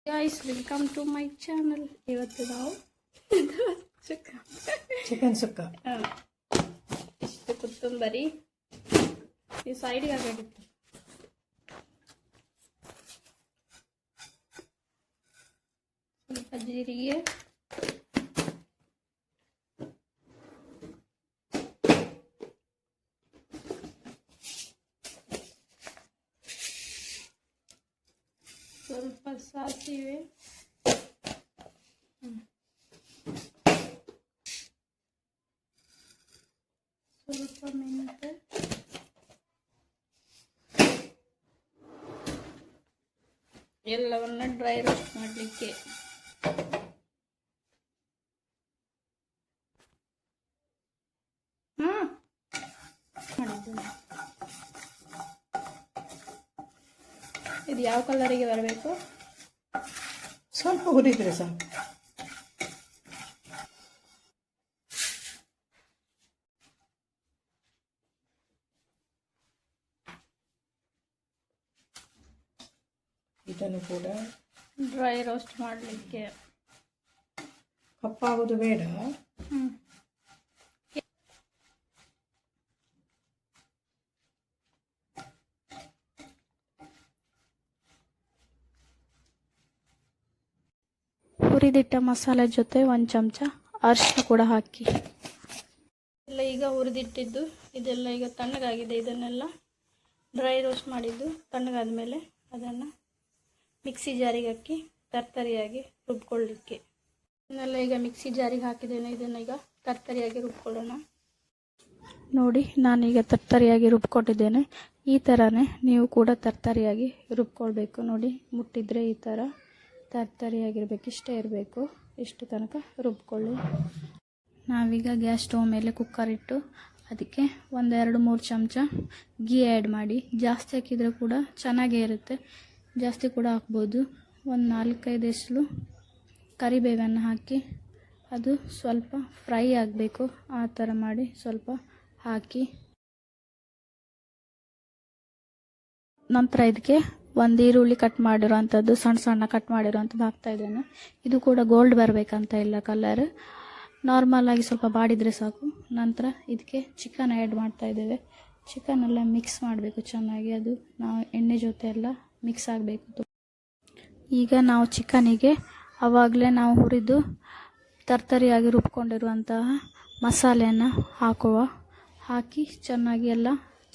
Guys, welcome to my channel. ಇವತ್ತು ನಾವು chicken ಸುಕ್ಕ ಇಷ್ಟು ಕೊತ್ತಂಬರಿ ಈ ಸೈಡ್ಗೆ ಹಾಕಿತ್ತು. ಸ್ವಲ್ಪ ಜೀರಿಗೆ, ಸ್ವಲ್ಪ ಸಾಸಿವೆ, ಸ್ವಲ್ಪ ಮೆಂತೆ, ಎಲ್ಲವನ್ನ ಡ್ರೈ ರೋಸ್ಟ್ ಮಾಡಲಿಕ್ಕೆ. ಇದು ಯಾವ ಕಲರಿಗೆ ಬರಬೇಕು? ಸ್ವಲ್ಪ ಹುರಿದ್ರೆ ಸಾಕು. ಇದನ್ನು ಕೂಡ ಡ್ರೈ ರೋಸ್ಟ್ ಮಾಡಲಿಕ್ಕೆ. ಕಪ್ಪಾಗೋದು ಬೇಡ. ಹುರಿದಿಟ್ಟ ಮಸಾಲೆ ಜೊತೆ ಒಂದು ಚಮಚ ಅರಿಶಿನ ಕೂಡ ಹಾಕಿ. ಎಲ್ಲ ಈಗ ಹುರಿದಿಟ್ಟಿದ್ದು ಇದೆಲ್ಲ ಈಗ ತಣ್ಣಗಾಗಿದೆ. ಇದನ್ನೆಲ್ಲ ಡ್ರೈ ರೋಸ್ಟ್ ಮಾಡಿದ್ದು ತಣ್ಣಗಾದ ಮೇಲೆ ಅದನ್ನು ಮಿಕ್ಸಿ ಜಾರಿಗೆ ಹಾಕಿ ತರ್ತರಿಯಾಗಿ ರುಬ್ಕೊಳ್ಳಿಕ್ಕೆ. ಇದನ್ನೆಲ್ಲ ಈಗ ಮಿಕ್ಸಿ ಜಾರಿಗೆ ಹಾಕಿದ್ದೇನೆ. ಇದನ್ನು ಈಗ ತರ್ತರಿಯಾಗಿ ರುಬ್ಕೊಳ್ಳೋಣ. ನೋಡಿ, ನಾನೀಗ ತರ್ತರಿಯಾಗಿ ರುಬ್ಕೊಂಡಿದ್ದೇನೆ. ಈ ಥರನೇ ನೀವು ಕೂಡ ತರ್ತರಿಯಾಗಿ ರುಬ್ಕೊಳ್ಬೇಕು. ನೋಡಿ, ಮುಟ್ಟಿದ್ರೆ ಈ ಥರ ತರ್ತರಿಯಾಗಿರ್ಬೇಕು. ಇಷ್ಟೇ ಇರಬೇಕು. ಇಷ್ಟು ತನಕ ರುಬ್ಕೊಳ್ಳಿ. ನಾವೀಗ ಗ್ಯಾಸ್ ಸ್ಟವ್ ಮೇಲೆ ಕುಕ್ಕರ್ ಇಟ್ಟು ಅದಕ್ಕೆ 1-2-3 ಚಮಚ ಗೀ ಆ್ಯಡ್ ಮಾಡಿ. ಜಾಸ್ತಿ ಹಾಕಿದರೆ ಕೂಡ ಚೆನ್ನಾಗೇ ಇರುತ್ತೆ, ಜಾಸ್ತಿ ಕೂಡ ಹಾಕ್ಬೋದು. 4-5 ಎಸಳು ಕರಿಬೇವನ್ನು ಹಾಕಿ ಅದು ಸ್ವಲ್ಪ ಫ್ರೈ ಆಗಬೇಕು. ಆ ಥರ ಮಾಡಿ ಸ್ವಲ್ಪ ಹಾಕಿ ನಂತರ ಇದಕ್ಕೆ 1 ಈರುಳ್ಳಿ ಕಟ್ ಮಾಡಿರೋವಂಥದ್ದು, ಸಣ್ಣ ಕಟ್ ಮಾಡಿರೋವಂಥದ್ದು ಹಾಕ್ತಾಯಿದ್ದೇನೆ. ಇದು ಕೂಡ ಗೋಲ್ಡ್ ಬರಬೇಕಂತ ಇಲ್ಲ, ಕಲರ್ ನಾರ್ಮಲಾಗಿ ಸ್ವಲ್ಪ ಬಾಡಿದರೆ ಸಾಕು. ನಂತರ ಇದಕ್ಕೆ ಚಿಕನ್ ಆ್ಯಡ್ ಮಾಡ್ತಾಯಿದ್ದೇವೆ. ಚಿಕನೆಲ್ಲ ಮಿಕ್ಸ್ ಮಾಡಬೇಕು ಚೆನ್ನಾಗಿ. ಅದು ನಾವು ಎಣ್ಣೆ ಜೊತೆ ಎಲ್ಲ ಮಿಕ್ಸ್ ಆಗಬೇಕು. ಈಗ ನಾವು ಚಿಕನಿಗೆ ಆವಾಗಲೇ ನಾವು ಹುರಿದು ತರ್ತರಿಯಾಗಿ ರುಬ್ಕೊಂಡಿರುವಂತಹ ಮಸಾಲೆಯನ್ನು ಹಾಕಿ ಚೆನ್ನಾಗಿ ಎಲ್ಲ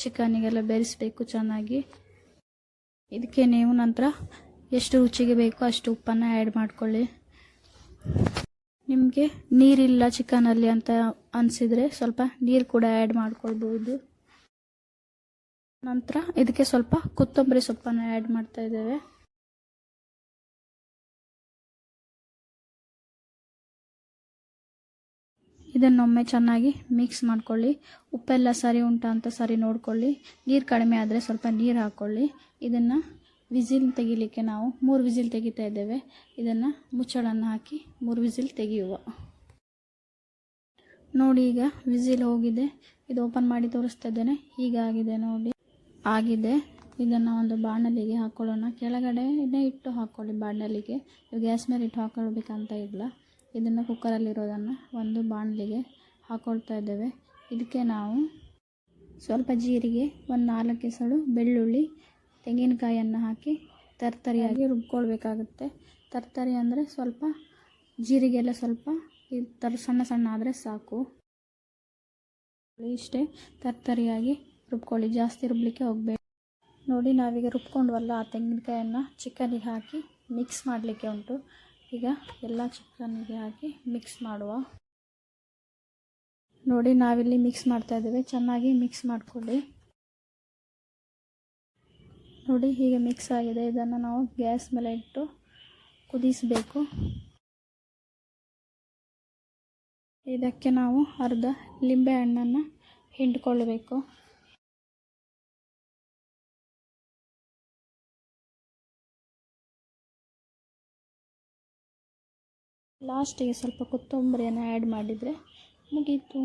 ಚಿಕನಿಗೆಲ್ಲ ಬೆರೆಸಬೇಕು ಚೆನ್ನಾಗಿ. ಇದಕ್ಕೆ ನೀವು ನಂತರ ಎಷ್ಟು ರುಚಿಗೆ ಬೇಕೋ ಅಷ್ಟು ಉಪ್ಪನ್ನು ಆ್ಯಡ್ ಮಾಡ್ಕೊಳ್ಳಿ. ನಿಮಗೆ ನೀರಿಲ್ಲ ಚಿಕನಲ್ಲಿ ಅಂತ ಅನಿಸಿದರೆ ಸ್ವಲ್ಪ ನೀರು ಕೂಡ ಆ್ಯಡ್ ಮಾಡ್ಕೊಳ್ಬೋದು. ನಂತರ ಇದಕ್ಕೆ ಸ್ವಲ್ಪ ಕೊತ್ತಂಬರಿ ಸೊಪ್ಪನ್ನು ಆ್ಯಡ್ ಮಾಡ್ತಾ ಇದ್ದೇವೆ. ಇದನ್ನೊಮ್ಮೆ ಚೆನ್ನಾಗಿ ಮಿಕ್ಸ್ ಮಾಡ್ಕೊಳ್ಳಿ. ಉಪ್ಪೆಲ್ಲ ಸರಿ ಉಂಟಾ ಅಂತ ಸರಿ ನೋಡ್ಕೊಳ್ಳಿ. ನೀರು ಕಡಿಮೆ ಆದರೆ ಸ್ವಲ್ಪ ನೀರು ಹಾಕ್ಕೊಳ್ಳಿ. ಇದನ್ನು ವಿಸಿಲ್ ತೆಗಿಲಿಕ್ಕೆ ನಾವು 3 ವಿಸಿಲ್ ತೆಗಿತಾ ಇದ್ದೇವೆ. ಇದನ್ನು ಮುಚ್ಚಳನ್ನು ಹಾಕಿ 3 ವಿಸಿಲ್ ತೆಗೆಯುವ. ನೋಡಿ, ಈಗ ವಿಸಿಲ್ ಹೋಗಿದೆ. ಇದು ಓಪನ್ ಮಾಡಿ ತೋರಿಸ್ತಾ ಇದ್ದೇನೆ. ಹೀಗಾಗಿದೆ ನೋಡಿ, ಆಗಿದೆ. ಇದನ್ನು ಒಂದು ಬಾಣಲಿಗೆ ಹಾಕ್ಕೊಳ್ಳೋಣ. ಕೆಳಗಡೆ ಇಟ್ಟು ಹಾಕ್ಕೊಳ್ಳಿ ಬಾಣಲಿಗೆ. ಗ್ಯಾಸ್ ಮೇಲೆ ಇಟ್ಟು ಹಾಕ್ಕೊಳ್ಬೇಕಂತ ಇಲ್ಲ. ಇದನ್ನು ಕುಕ್ಕರಲ್ಲಿರೋದನ್ನು ಒಂದು ಬಾಣಲಿಗೆ ಹಾಕ್ಕೊಳ್ತಾ ಇದ್ದೇವೆ. ಇದಕ್ಕೆ ನಾವು ಸ್ವಲ್ಪ ಜೀರಿಗೆ, 4 ಎಸಳು ಬೆಳ್ಳುಳ್ಳಿ, ತೆಂಗಿನಕಾಯಿಯನ್ನು ಹಾಕಿ ತರ್ತರಿಯಾಗಿ ರುಬ್ಕೊಳ್ಬೇಕಾಗುತ್ತೆ. ತರ್ತರಿ ಅಂದರೆ ಸ್ವಲ್ಪ ಜೀರಿಗೆಲ್ಲ ಸ್ವಲ್ಪ ಈ ಥರ ಸಣ್ಣ ಆದರೆ ಸಾಕು. ಇಷ್ಟೇ ತರ್ತರಿಯಾಗಿ ರುಬ್ಕೊಳ್ಳಿ, ಜಾಸ್ತಿ ರುಬ್ಲಿಕ್ಕೆ ಹೋಗಬೇಡಿ. ನೋಡಿ, ನಾವೀಗ ರುಬ್ಕೊಂಡ್ವಲ್ಲ ಆ ತೆಂಗಿನಕಾಯನ್ನು ಚಿಕನಿಗೆ ಹಾಕಿ ಮಿಕ್ಸ್ ಮಾಡಲಿಕ್ಕೆ ಉಂಟು. ಈಗ ಎಲ್ಲ ಚಿಕನ್ನಿಗೆ ಹಾಕಿ ಮಿಕ್ಸ್ ಮಾಡುವ. ನೋಡಿ, ನಾವಿಲ್ಲಿ ಮಿಕ್ಸ್ ಮಾಡ್ತಾ ಇದ್ದೇವೆ. ಚೆನ್ನಾಗಿ ಮಿಕ್ಸ್ ಮಾಡಿಕೊಳ್ಳಿ. ನೋಡಿ, ಹೀಗೆ ಮಿಕ್ಸ್ ಆಗಿದೆ. ಇದನ್ನು ನಾವು ಗ್ಯಾಸ್ ಮೇಲೆ ಇಟ್ಟು ಕುದಿಸಬೇಕು. ಇದಕ್ಕೆ ನಾವು ಅರ್ಧ ಲಿಂಬೆ ಹಣ್ಣನ್ನು ಹಿಂಡ್ಕೊಳ್ಬೇಕು. ಲಾಸ್ಟಿಗೆ ಸ್ವಲ್ಪ ಕೊತ್ತಂಬರಿಯನ್ನು ಆ್ಯಡ್ ಮಾಡಿದರೆ ಮುಗೀತು.